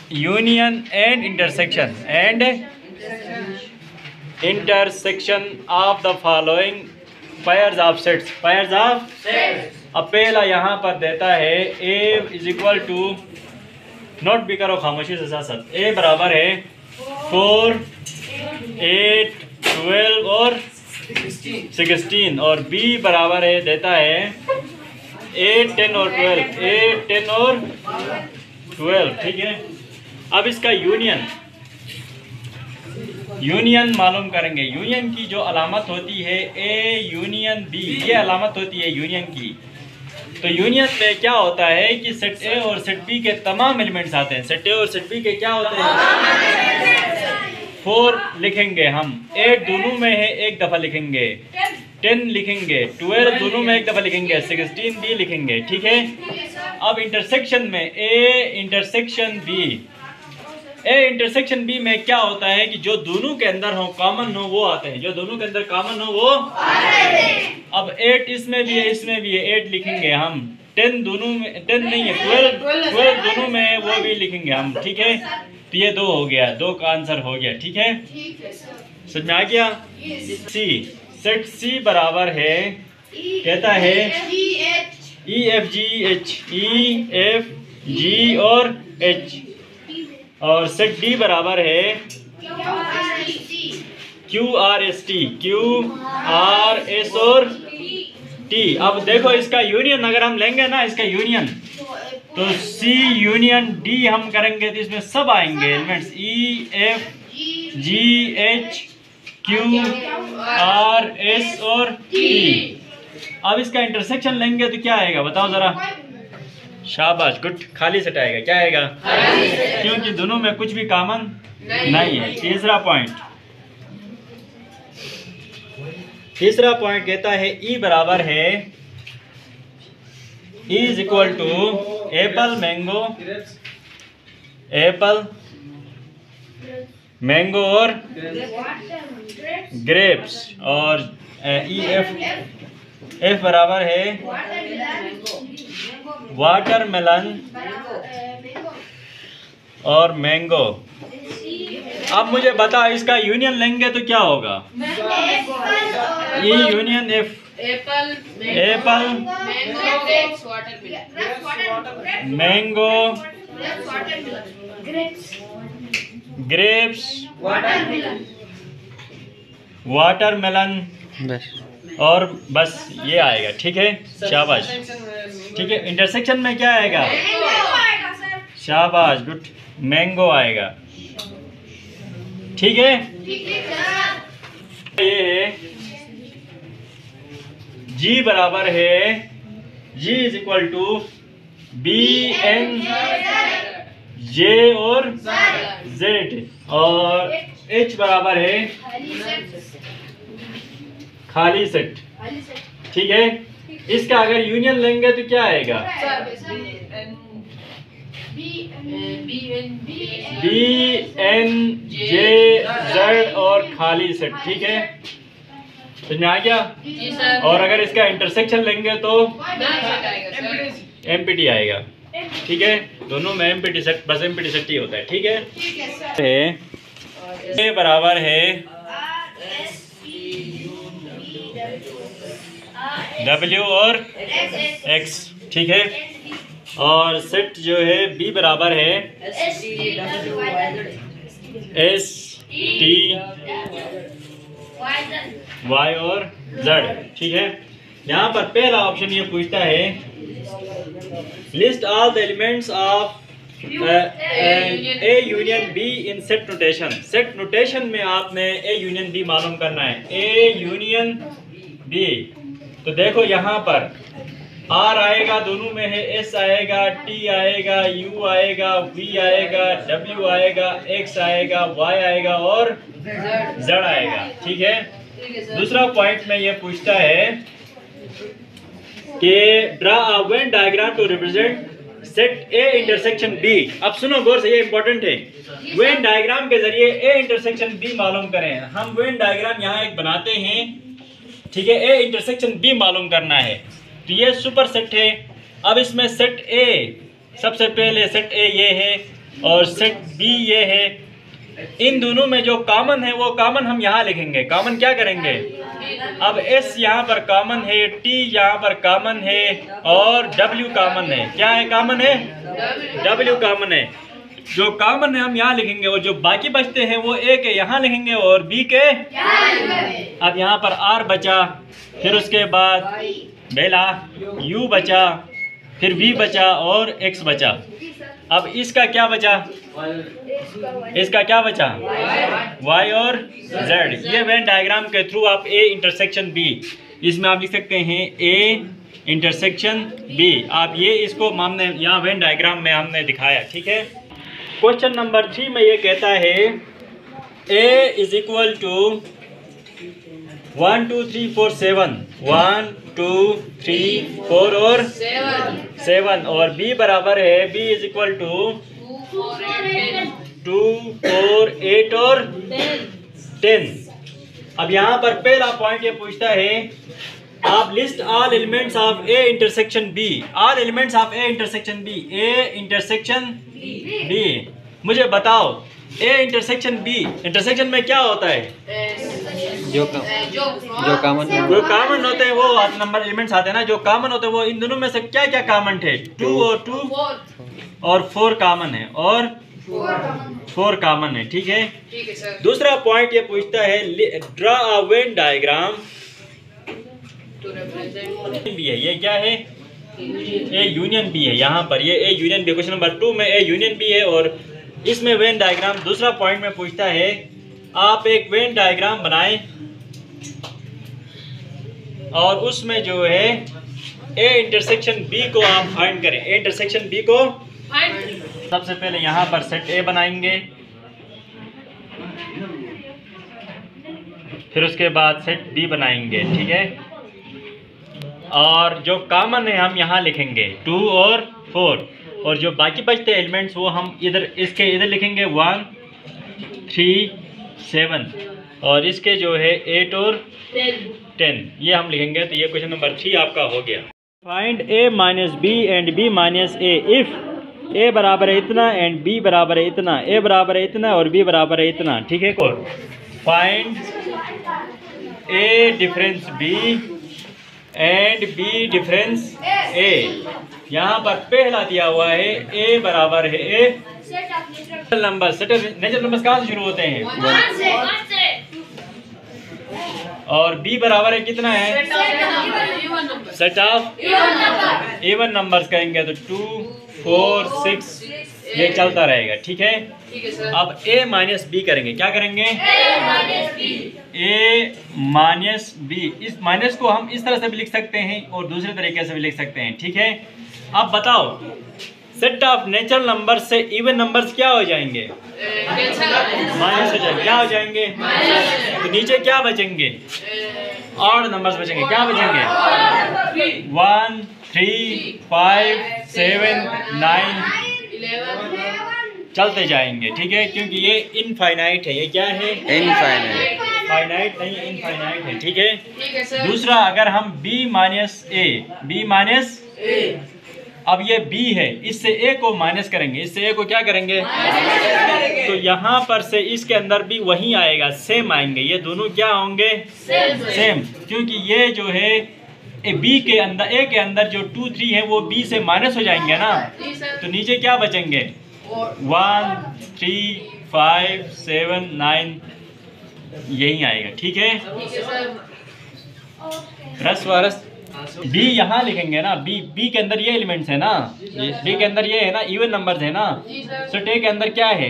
union and intersection of the following pairs of sets। अब पहला यहाँ पर देता है a is equal to, note भी करो खामोशी से साथ साथ, a बराबर है 4, 8, 12 और 16 और b बराबर है देता है 8, 10 और 12, 8, 10 और 12। ठीक है, अब इसका यूनियन मालूम करेंगे। यूनियन की जो अलामत होती है ए यूनियन बी, ये अलामत होती है यूनियन की। तो यूनियन में क्या होता है कि सेट ए और सेट बी के तमाम एलिमेंट्स आते हैं। सेट ए और सेट बी के क्या होते हैं? 4 लिखेंगे हम, 8 दोनों में है एक दफ़ा लिखेंगे, 10 लिखेंगे, 12 दोनों में एक दफ़ा लिखेंगे, 16 भी लिखेंगे। ठीक है, अब इंटरसेक्शन में ए इंटरसेक्शन बी में क्या होता है कि जो दोनों के अंदर हो, कॉमन हो, वो आते हैं। जो दोनों के अंदर कॉमन हो वो अब 8 इसमें भी है, इसमें भी है, 8 लिखेंगे हम। 10 दोनों में, 10 नहीं है, 12 दोनों में है, वो भी लिखेंगे हम। ठीक है, तो ये 2 हो गया, 2 का आंसर हो गया। ठीक है, समझ में आ गया। सी, सेट सी बराबर है, कहता है ई एफ जी और एच, और सेट डी बराबर है क्यू आर एस और टी। अब देखो इसका यूनियन अगर हम लेंगे ना, इसका यूनियन, तो सी यूनियन डी हम करेंगे तो इसमें सब आएंगे elements, E F G H Q R S और टी। अब इसका इंटरसेक्शन लेंगे तो क्या आएगा बताओ जरा? शाबाश, गुड, खाली सेट आएगा। क्या आएगा? क्योंकि दोनों में कुछ भी कॉमन नहीं है। तीसरा पॉइंट कहता है ई बराबर है, E is equal to apple mango और ग्रेप्स, और ई एफ बराबर है वाटरमेलन और मैंगो। अब मुझे बता, इसका यूनियन लेंगे तो क्या होगा? E union F, Apple mango grapes watermelon और बस ये आएगा। ठीक है, शाबाश। ठीक है, इंटरसेक्शन में क्या आएगा? शाबाश, गुड, मैंगो आएगा। ठीक है, ये है जी बराबर है, G is equal to B N J और जेड, और एच बराबर है खाली सेट। ठीक है, इसका अगर यूनियन लेंगे तो क्या आएगा? बी एन जे जेड और खाली सेट। ठीक है, समझ में आ गया? और अगर इसका इंटरसेक्शन लेंगे तो एमपीटी आएगा। ठीक है, दोनों में एमपीटी सेट, बस एमपीटी सेट ही होता है। ठीक है, ये बराबर है W और X। ठीक है, और सेट जो है B बराबर है S T Y और Z। ठीक है, यहाँ पर पहला ऑप्शन ये पूछता है list all the elements of A union be in set notation. Set notation में आपने ए यूनियन बी मालूम करना है, ए यूनियन बी। तो देखो यहाँ पर आर आएगा, दोनों में है, एस आएगा, टी आएगा, यू आएगा, वी आएगा, डब्ल्यू आएगा, एक्स आएगा, वाई आएगा और जेड आएगा। ठीक है, दूसरा पॉइंट में ये पूछता है कि draw a Venn diagram to represent set A intersection B. अब सुनो गौर से, ये इंपॉर्टेंट है। वेन डायग्राम के जरिए ए इंटरसेक्शन बी मालूम करें। हम वेन डायग्राम यहाँ एक बनाते हैं। ठीक है, ए इंटरसेक्शन बी मालूम करना है, तो ये सुपर सेट है। अब इसमें सेट ए सबसे पहले सेट ए ये है और सेट बी ये है। इन दोनों में जो कॉमन है वो कॉमन हम यहाँ लिखेंगे। कॉमन क्या करेंगे? अब एस यहाँ पर कॉमन है, टी यहाँ पर कॉमन है और डब्ल्यू कॉमन है। क्या है कॉमन है? डब्ल्यू कॉमन है। जो कॉमन है हम यहाँ लिखेंगे और जो बाकी बचते हैं वो ए के यहाँ लिखेंगे और बी के। अब यहाँ पर आर बचा, फिर उसके बाद बेला यू बचा, फिर वी बचा और एक्स बचा। अब इसका क्या बचा? इसका क्या बचा? वाई और जेड। ये वेन डायग्राम के थ्रू आप ए इंटरसेक्शन बी, इसमें आप लिख सकते हैं ए इंटरसेक्शन बी। आप ये इसको हमने यहाँ वेन डायग्राम में हमने दिखाया, ठीक है। क्वेश्चन नंबर 3 में ये कहता है ए इज इक्वल टू 1 2 3 4 7, 1 2 3 4 और 7 और बी बराबर है बी इज इक्वल टू 2 4 8 और 10। अब यहाँ पर पहला पॉइंट ये पूछता है आप list all elements of A intersection B. All elements of A intersection B, A intersection B. मुझे बताओ ए इंटरसेक्शन बी, इंटरसेक्शन में क्या होता है? जो कॉमन होते हैं वो नंबर एलिमेंट्स आते हैं ना, जो कॉमन होते हैं वो इन दोनों में से क्या क्या कॉमन थे? 2 और 2 और 4 कॉमन है और 4 कॉमन है, ठीक है सर। दूसरा पॉइंट ये पूछता है ड्रा अ वेन डायग्राम भी है। ये क्या है? ए यूनियन बी है। यहाँ पर ये A union B, question number 2 में ए यूनियन बी है और इसमें वेन डायग्राम दूसरा पॉइंट में पूछता है आप एक वेन डायग्राम बनाएं और उसमें जो है ए इंटरसेक्शन बी को आप फाइंड करें। ए इंटरसेक्शन बी को सबसे पहले यहाँ पर सेट ए बनाएंगे, फिर उसके बाद सेट बी बनाएंगे, ठीक है। और जो कॉमन है हम यहाँ लिखेंगे 2 और 4 और जो बाकी बचते एलिमेंट्स वो हम इधर इसके इधर लिखेंगे 1 3 7 और इसके जो है 8 और 10 ये हम लिखेंगे। तो ये क्वेश्चन नंबर 3 आपका हो गया। Find A minus B and B minus A if A बराबर है इतना एंड बी बराबर है इतना, ए बराबर है इतना और बी बराबर है इतना, ठीक है। Find A difference B and B difference A. यहाँ पर पहला दिया हुआ है ए बराबर है ए नंबर। नेचुरल नंबर्स कहाँ से शुरू होते हैं? 1 से। और बी बराबर है कितना है? सेट ऑफ इवन नंबर्स कहेंगे तो 2 4 6 ये चलता रहेगा, ठीक है। अब ए माइनस बी करेंगे। क्या करेंगे? ए माइनस बी। इस माइनस को हम इस तरह से भी लिख सकते हैं और दूसरे तरीके से भी लिख सकते हैं, ठीक है। अब बताओ सेट ऑफ नेचुरल नंबर से इवन नंबर्स क्या हो जाएंगे? माइनस हो जाएंगे। क्या हो जाएंगे? तो नीचे क्या बचेंगे? ऑड नंबर्स बचेंगे। क्या बचेंगे? 1 3 5 7 9 चलते जाएंगे, ठीक है, क्योंकि ये इनफाइनाइट है। ये क्या है? इनफाइनाइट। फाइनाइट नहीं, इनफाइनाइट है, ठीक है। दूसरा अगर हम b माइनस ए, अब ये b है, इससे a को माइनस करेंगे, इससे a को क्या करेंगे? तो यहाँ पर से इसके अंदर भी वही आएगा, सेम आएंगे। ये दोनों क्या होंगे? सेम, क्योंकि ये जो है बी के अंदर ए के अंदर जो 2 3 है वो बी से माइनस हो जाएंगे ना, तो नीचे क्या बचेंगे? 1 3 5 7 9 यही आएगा, ठीक है। रस वरस बी यहाँ लिखेंगे ना, बी के अंदर ये एलिमेंट्स है ना, बी के अंदर ये है ना, इवन नंबर्स है ना। सेट ए के अंदर क्या है?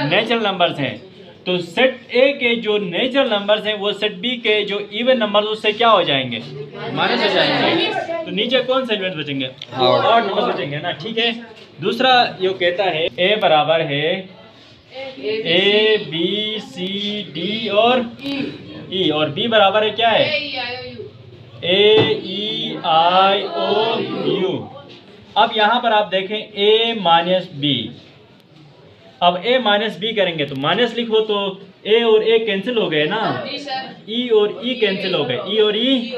नेचुरल नंबर्स हैं। तो सेट ए के जो नेचुरल नंबर्स हैं वो सेट बी के जो इवन नंबर्स उससे क्या हो जाएंगे? माइनस हो जाएंगे। तो नीचे कौन से एलिमेंट्स बचेंगे? ऑड नंबर्स बचेंगे ना, ठीक है। दूसरा ये कहता है ए बराबर है ए बी सी डी और ई और बी बराबर है क्या है? ए ई आई ओ यू। अब यहाँ पर आप देखें ए माइनस बी। अब ए माइनस बी करेंगे तो माइनस लिखो तो ए और ए कैंसिल हो गए ना, ई और ई कैंसिल हो गए, ई और ई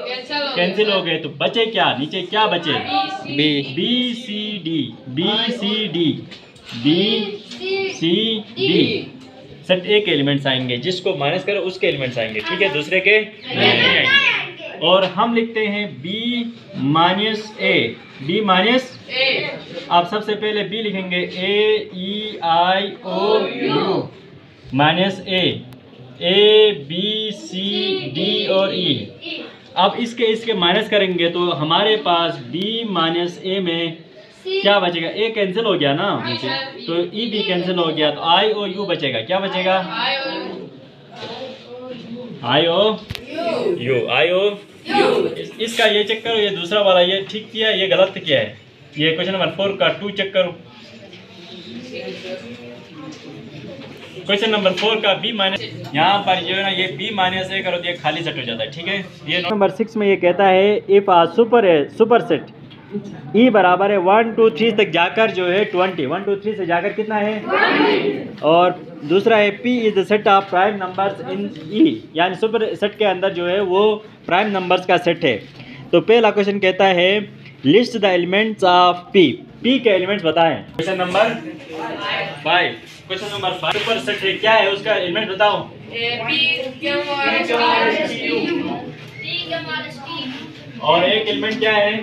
कैंसिल हो गए, तो बचे क्या, नीचे क्या बचे, B, B C D, B C D, B C D. Set A के एलिमेंट्स आएंगे, जिसको माइनस करो उसके एलिमेंट्स आएंगे, ठीक है, दूसरे के नहीं आएंगे। और हम लिखते हैं B minus A, B minus A. आप सबसे पहले बी लिखेंगे, A E I O U minus A B C D और ई। अब इसके माइनस करेंगे तो हमारे पास बी माइनस ए में क्या बचेगा, ए कैंसिल हो गया ना, तो ई भी कैंसिल हो गया, तो आई और यू बचेगा, क्या बचेगा, आई O you, I O you. इसका ये चेक करो, ये दूसरा वाला ये ठीक किया, ये गलत किया है, ये क्वेश्चन नंबर 4 का 2 चेक करो, क्वेश्चन नंबर 4 का बी माइनस, यहाँ पर जो है ना ये बी माइनस ए करो तो ये खाली सेट हो जाता है, ठीक है। ये नंबर 6 में ये कहता है if a super set E बराबर है 1 2 3 तक जाकर जो है 20, 1 2 3 से जाकर कितना है 20। और दूसरा है P is the set of prime numbers in E, यानी सुपर सेट के अंदर जो है वो प्राइम नंबर्स का सेट है। तो पहला क्वेश्चन कहता है list the elements of P, P के एलिमेंट्स बताएं। Question number 5, question number 5 super set है, क्या है उसका एलिमेंट बताओ, और एक एलिमेंट क्या है,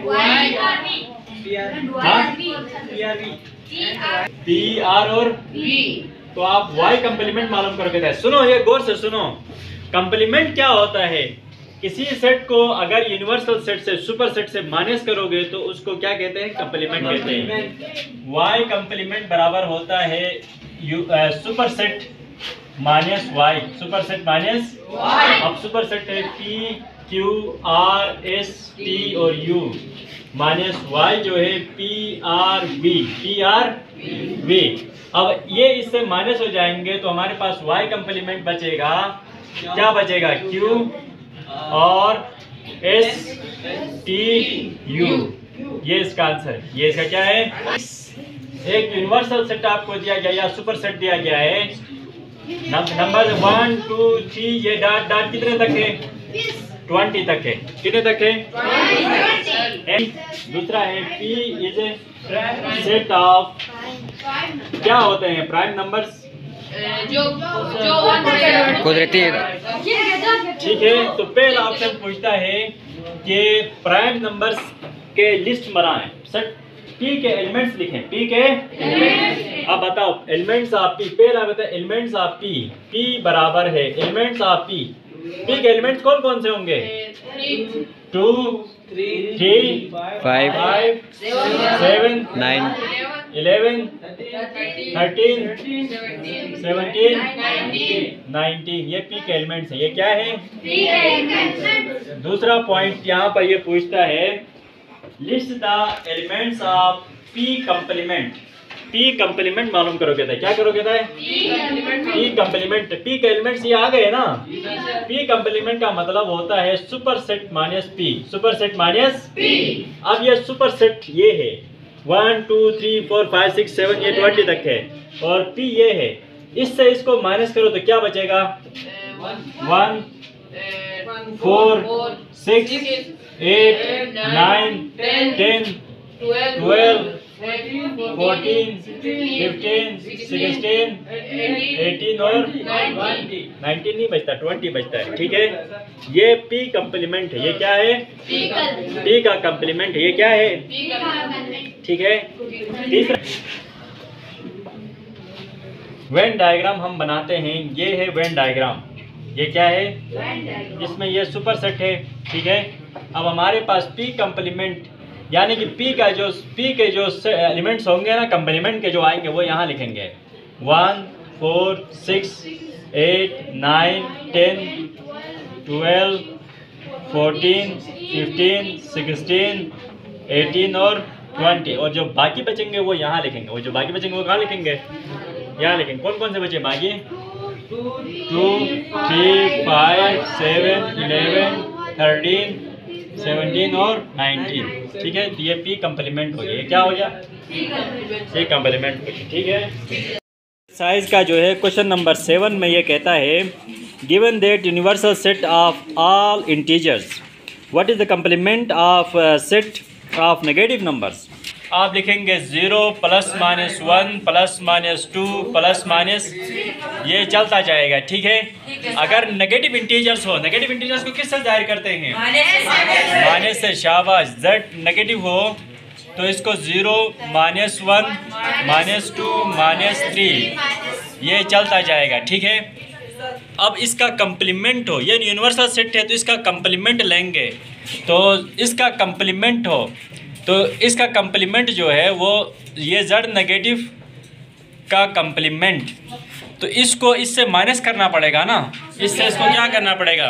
पी आर और बी। तो आप वाई कंप्लीमेंट मालूम करोगे। सुनो, ये गौर से सुनो, कंप्लीमेंट क्या होता है, किसी सेट को अगर यूनिवर्सल सेट से सुपर सेट से माइनस करोगे तो उसको क्या कहते हैं, कंप्लीमेंट कहते हैं। वाई कंप्लीमेंट बराबर होता है super set minus Y, super set minus Y. अब सुपर सेट है P Q R S T और यू माइनस वाई जो है P R B, P R B. अब ये इससे माइनस हो जाएंगे तो हमारे पास वाई कंप्लीमेंट बचेगा, क्या बचेगा, क्यू और एस टी यू, ये इसका आंसर, ये इसका क्या है। एक यूनिवर्सल सेट आपको दिया गया या सुपर सेट दिया गया है, नंबर 1 2 3, ये डॉट डॉट कितने तक है, 20 तक है, कितने तक है 20। दूसरा है P is a set of, क्या होते हैं प्राइम नंबर्स, जो कुदरती है, ठीक है। तो पहला ऑप्शन पूछता है कि प्राइम नंबर्स के लिस्ट बनाएं, सेट P के एलिमेंट्स लिखें, P के एलिमेंट्स। अब बताओ एलिमेंट्स ऑफ P, पहला बताओ एलिमेंट्स ऑफ P बराबर है एलिमेंट्स ऑफ P के एलिमेंट्स कौन कौन से होंगे, 2 3 5 7 9 11 13 17 19, ये P के एलिमेंट्स है, ये क्या है। दूसरा पॉइंट यहाँ पर ये पूछता है list the elements of P complement, P complement मालूम करोगे था, क्या करोगे था, P कंप्लीमेंट। P के एलिमेंट्स ये आ गए ना, P कंप्लीमेंट का मतलब होता है super set minus P, super set minus P। अब ये सुपर सेट ये है 1 2 3 4 5 6 7, ये 20 तक है, और P ये है, इससे इसको माइनस करो तो क्या बचेगा, 1 4 6 8 9 10 12 14 15 16 18 और 19 नहीं बचता, 20 बचता है, ठीक है। ये P कंप्लीमेंट है, ये क्या है, P का कंप्लीमेंट है, ये क्या है, ठीक है। तीसरा वेन डायग्राम हम बनाते हैं, ये है वेन डायग्राम, ये क्या है, इसमें ये सुपर सेट है, ठीक है। अब हमारे पास P कंप्लीमेंट यानी कि P के जो एलिमेंट्स होंगे ना कंप्लीमेंट के जो आएंगे वो यहाँ लिखेंगे, 1 4 6 8 9 10 12 14 15 16 18 और 20, और जो बाकी बचेंगे वो यहाँ लिखेंगे, वो जो बाकी बचेंगे वो कहाँ लिखेंगे, यहाँ लिखेंगे। कौन कौन से बचे बाकी, 2 3 5 7 11 13 17 और 19, ठीक है। तो ये P कंप्लीमेंट हो गया, ये क्या हो गया, P कंप्लीमेंट हो गया, ठीक है। एक्सरसाइज का जो है क्वेश्चन नंबर 7 में ये कहता है given that universal set of all integers what is the complement of set of negative numbers. आप लिखेंगे 0 plus minus 1 plus minus 2 plus minus, ये चलता जाएगा। ठीक है, अगर नेगेटिव इंटीजर्स हो, नेगेटिव इंटीजर्स को किससे जाहिर करते हैं? माइनस से। शाबाश। जेड नेगेटिव हो तो इसको 0 माइनस 1 माइनस 2 माइनस 3 ये चलता जाएगा। ठीक है, अब इसका कंप्लीमेंट हो, ये यूनिवर्सल सेट है तो इसका कंप्लीमेंट लेंगे, तो इसका कंप्लीमेंट हो तो इसका कंप्लीमेंट जो है वो ये जेड नेगेटिव का कंप्लीमेंट, तो इसको इससे माइनस करना पड़ेगा ना, इससे इसको क्या करना पड़ेगा?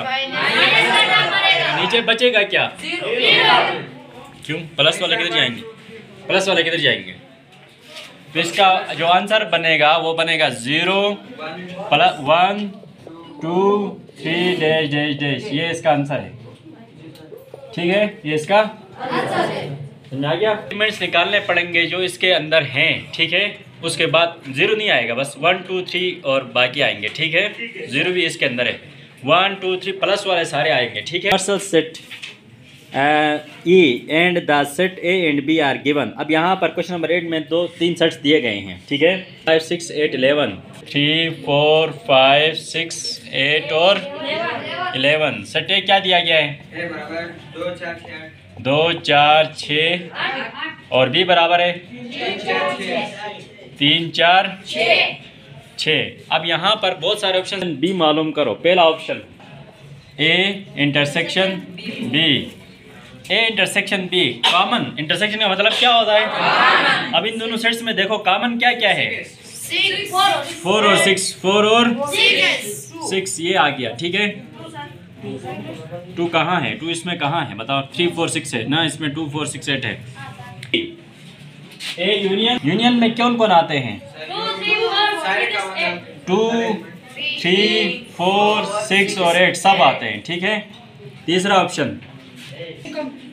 नीचे बचेगा क्या? क्यों? प्लस वाले किधर जाएंगे? प्लस वाले किधर जाएंगे? तो इसका जो आंसर बनेगा वो बनेगा 0 प्लस 1 2 3 डैश डैश डैश, ये इसका आंसर है। ठीक है, ये इसका समझ आ गया। एलिमेंट्स निकालने पड़ेंगे जो इसके अंदर हैं। ठीक है, उसके बाद 0 नहीं आएगा, बस 1 2 3 और बाकी आएंगे। ठीक है, 0 भी इसके अंदर है, 1 2 3 प्लस वाले सारे आएंगे। ठीक है, universal set E and the set A and B are given. अब यहाँ पर क्वेश्चन नंबर 8 में 2-3 सेट्स दिए गए हैं। ठीक है, 5 6 8 11 3 4 5 6 8 और 11। सेट A क्या दिया गया है? 2 4 6 और B बराबर है 3 4 6। अब यहाँ पर बहुत सारे ऑप्शन, B मालूम करो। पहला option A intersection B, A intersection B common. Intersection का मतलब क्या होता है? अब इन दोनों सेट्स में देखो कॉमन क्या क्या है? 4 और 6, 4 और 6 ये आ गया। ठीक है, 2 कहाँ है? 2 इसमें कहाँ है बताओ? 3 4 6 है ना, इसमें 2 4 6 8 है। ए यूनियन में कौन कौन आते हैं? 2 3 4 6 और 8 सब आते हैं। ठीक है, तीसरा ऑप्शन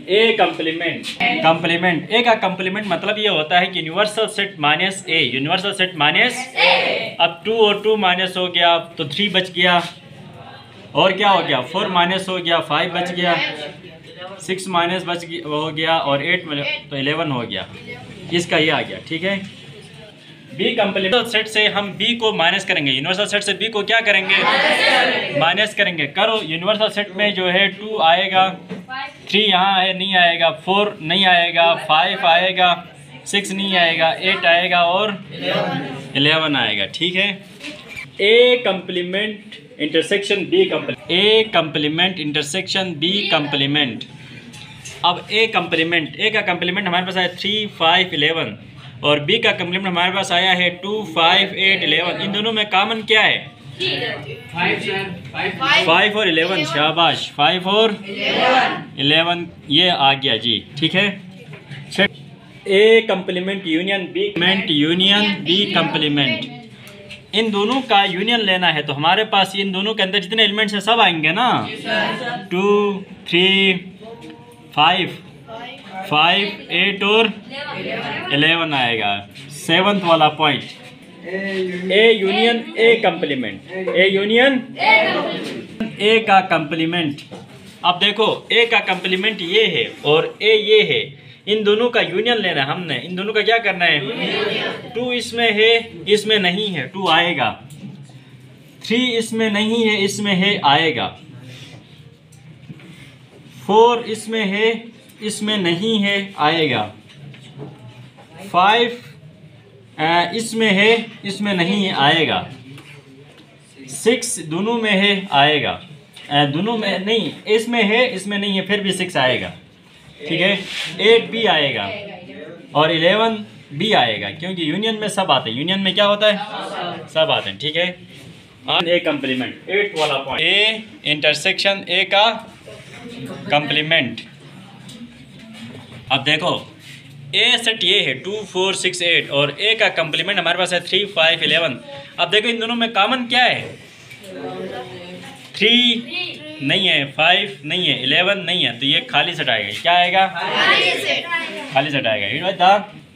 ए कंप्लीमेंट। कंप्लीमेंट ए का कंप्लीमेंट मतलब ये होता है कि यूनिवर्सल सेट माइनस ए, यूनिवर्सल सेट माइनस। अब 2 और 2 माइनस हो गया तो 3 बच गया, और क्या हो गया? 4 माइनस हो गया, 5 बच गया, 6 माइनस हो गया और 8 तो 11 हो गया। इसका ये आ गया। ठीक है, बी कंप्लीमेंट सेट से हम बी को माइनस करेंगे, यूनिवर्सल सेट से बी को क्या करेंगे? माइनस करेंगे। करो, यूनिवर्सल सेट में जो है 2 आएगा, 3 यहाँ है नहीं आएगा, 4 नहीं आएगा, 5 आएगा, 6 नहीं आएगा, 8 आएगा और 11 आएगा। ठीक है, A complement intersection B complement, A complement intersection B complement. अब ए कंप्लीमेंट, ए का कंप्लीमेंट हमारे पास आया 3 5 11 और बी का कंप्लीमेंट हमारे पास आया है 2 5 8 11। इन दोनों में कॉमन क्या है? 5 और 11। शाबाश, 5 और 11 ये आ गया जी। ठीक है, A complement union B complement, union B complement, इन दोनों का यूनियन लेना है तो हमारे पास इन दोनों के अंदर जितने एलिमेंट्स हैं सब आएंगे ना। 2 3 5 8 और 11 आएगा। 7th वाला point, A union A complement, A union A का कंप्लीमेंट। अब देखो ए का कंप्लीमेंट ये है और ए ये है, इन दोनों का यूनियन लेना है हमने। इन दोनों का क्या करना है? 2 इसमें है, इसमें नहीं है, 2 आएगा। 3 इसमें नहीं है, इसमें है, आएगा। 4 इसमें है, इसमें नहीं है, आएगा। 5 इसमें है, इसमें नहीं है, आएगा। 6 दोनों में है, आएगा। दोनों में नहीं, इसमें है, इसमें नहीं है, फिर भी 6 आएगा। ठीक है, 8 भी आएगा और 11 भी आएगा, क्योंकि यूनियन में सब आते हैं। यूनियन में क्या होता है? सब आते हैं। ठीक है, ए कंप्लीमेंट 8 वाला पॉइंट, ए इंटरसेक्शन ए का कंप्लीमेंट। अब देखो ए सेट ये है 2 4 6 8 और ए का कंप्लीमेंट हमारे पास है 3 5 11। अब देखो इन दोनों में कॉमन क्या है? 3 नहीं है, 5 नहीं है, 11 नहीं है, तो ये खाली सेट आएगा। क्या आएगा? खाली सेट आएगा।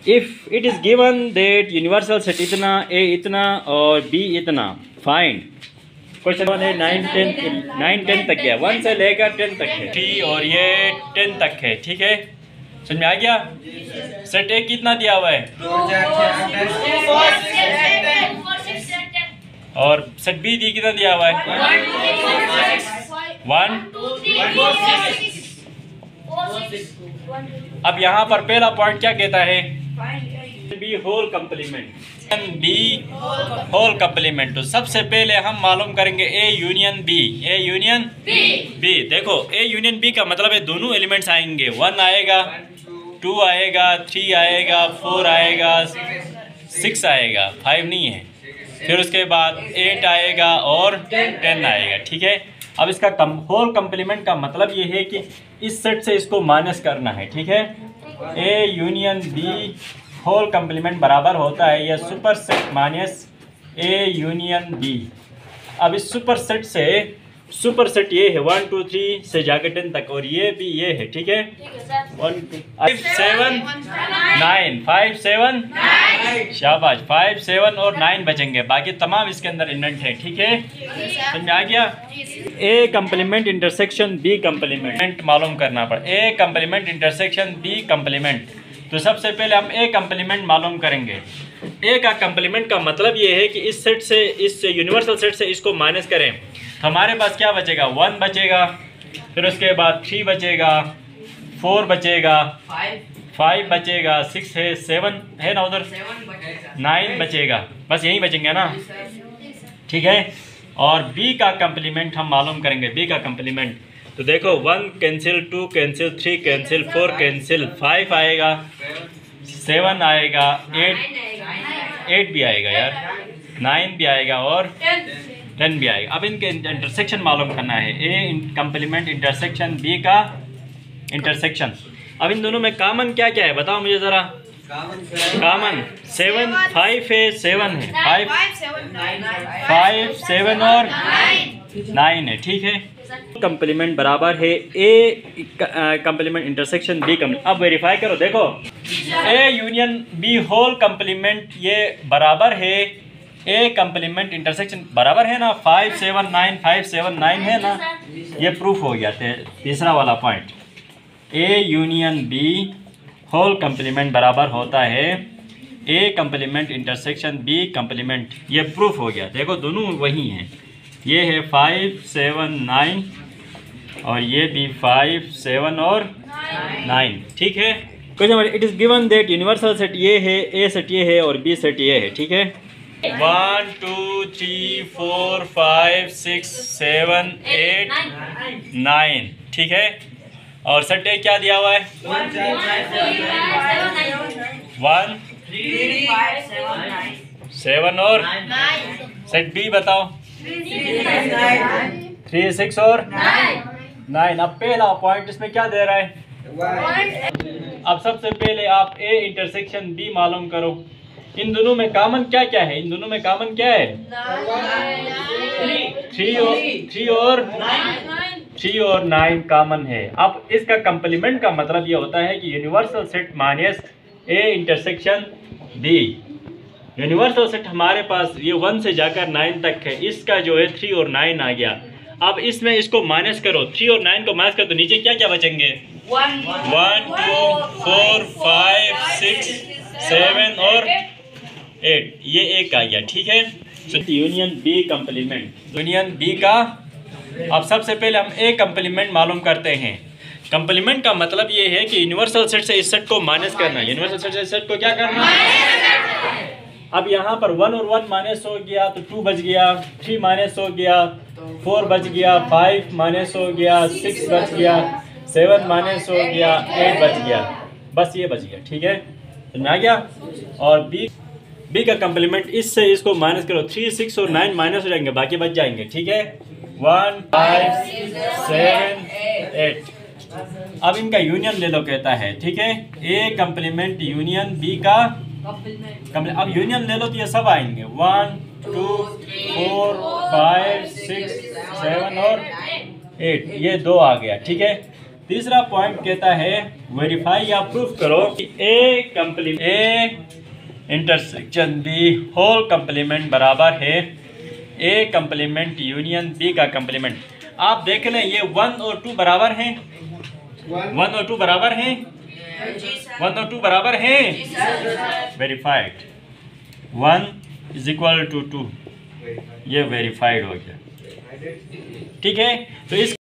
If it is given that universal set इतना, ए इतना और बी इतना, फाइंड। क्वेश्चन 1 है 9 10 तक है, 1 से लेकर 10 तक है, ठीक, और ये 10 तक है, ठीक है, समझ में आ गया। सेट ए कितना दिया हुआ है और सेट बी दी कितना दिया हुआ है 1 अब यहाँ पर पहला पॉइंट क्या कहता है, B whole complement, B whole complement. तो सबसे पहले हम मालूम करेंगे A union B, A union B. देखो ए यूनियन बी का मतलब है दोनों एलिमेंट्स आएंगे, 1 आएगा, 2 आएगा, 3 आएगा, 4 आएगा, 6 आएगा, 5 नहीं है, फिर उसके बाद 8 आएगा और 10 आएगा, ठीक है। अब इसका होल कंप्लीमेंट का मतलब ये है कि इस सेट से इसको माइनस करना है, ठीक है। A union B whole complement बराबर होता है यह super set minus A union B. अब इस सुपर सेट से सुपर सेट ये है 1 2 3 से जाकर 10 तक, और ये भी ये है, ठीक है। 1 2 5 7 9 5 7 शाबाश, 5 7 और 9 बचेंगे, बाकी तमाम इसके अंदर एलिमेंट है, ठीक है, समझ में आ गया। ए कंप्लीमेंट इंटरसेक्शन बी कंप्लीमेंट मालूम करना पड़ा, ए कंप्लीमेंट इंटरसेक्शन बी कंप्लीमेंट। तो सबसे पहले हम ए कंप्लीमेंट मालूम करेंगे। ए का कंप्लीमेंट का मतलब ये है कि इस सेट से, इस यूनिवर्सल सेट से इसको माइनस करें, हमारे पास क्या बचेगा 1 बचेगा, फिर उसके बाद 3 बचेगा, 4 बचेगा, 5 बचेगा, 6 है, 7 है ना उधर, 9 बचेगा, बस यही बचेंगे ना, ठीक है। और बी का कंप्लीमेंट हम मालूम करेंगे, बी का कंप्लीमेंट। तो देखो 1 कैंसिल, 2 कैंसिल, 3 कैंसिल, 4 कैंसिल, 5 आएगा, 7 आएगा, 8 भी आएगा यार, 9 भी आएगा और 10 भी आएगा। अब इनके इंटरसेक्शन मालूम करना है, ए कंप्लीमेंट इंटरसेक्शन बी का इंटरसेक्शन। अब इन दोनों में कॉमन क्या क्या है बताओ मुझे ज़रा। कॉमन 7 5 है, 7 है, 5 7 और 9 है, ठीक है। कंप्लीमेंट बराबर है A complement intersection B complement. अब वेरीफाई करो, देखो A union B whole complement ये बराबर है ए कंप्लीमेंट इंटरसेक्शन, बराबर है ना, 5 7 9 5 7 9 है ना, ये प्रूफ हो गया तीसरा वाला point. A union B whole complement बराबर होता है A complement intersection B complement, ये प्रूफ हो गया। देखो दोनों वही हैं, ये है 5 7 9 और ये भी 5 7 और 9, ठीक है। Question it is given that universal set ये है, ए सेट ये है और बी सेट ये है, ठीक है। 1 2 3 4 5 6 7 8 9, ठीक है। और सेट ए क्या दिया हुआ है 1 7 और सेट बी बताओ 3 6 और 9। अब पहला पॉइंट इसमें क्या दे रहा है, अब सबसे पहले आप ए इंटरसेक्शन बी मालूम करो। इन दोनों में कॉमन क्या क्या है, इन दोनों में कॉमन क्या है 3 और 9 कॉमन है। अब इसका कंप्लीमेंट का मतलब ये होता है कि universal set minus A intersection B. Universal set हमारे पास ये 1 से जाकर 9 तक है, इसका जो है 3 और 9 आ गया। अब इसमें इसको माइनस करो, 3 और 9 को माइनस करो तो नीचे क्या क्या बचेंगे 1 2 4 5 6 7 और 8, ये एक आ गया, ठीक है। Union B complement, union B का अब सबसे पहले हम ए कंप्लीमेंट मालूम करते हैं। कंप्लीमेंट का मतलब ये है कि यूनिवर्सल सेट से इस सेट को माइनस करना, यूनिवर्सल सेट से इस सेट को क्या करना। अब यहाँ पर 1 और 1 माइनस हो गया तो 2 बच गया, 3 माइनस हो गया, 4 बच गया, 5 माइनस हो गया, 6 बच गया, 7 माइनस हो गया, 8 बच गया, बस ये बच गया, ठीक है, समझ आ गया। और बी का कंप्लीमेंट इससे इसको माइनस करो, 3 6 और 9 माइनस हो जाएंगे, बाकी बच जाएंगे, ठीक है। 1 5 7 8। अब इनका यूनियन ले लो कहता है, ठीक है। ए कंप्लीमेंट यूनियन बी का कंप्लीमेंट, अब यूनियन ले लो तो ये सब आएंगे 1 2 4 5 6 7 और 8, ये 2 आ गया, ठीक है। तीसरा पॉइंट कहता है वेरीफाई या प्रूफ करो कि A intersection B whole complement बराबर है ए कंप्लीमेंट यूनियन बी का कंप्लीमेंट। आप देख लें ये 1 और 2 बराबर हैं, 1 और 2 बराबर हैं, 1 और 2 बराबर हैं, वेरीफाइड। 1 इज इक्वल टू 2, ये वेरीफाइड हो गया। ठीक है, तो इस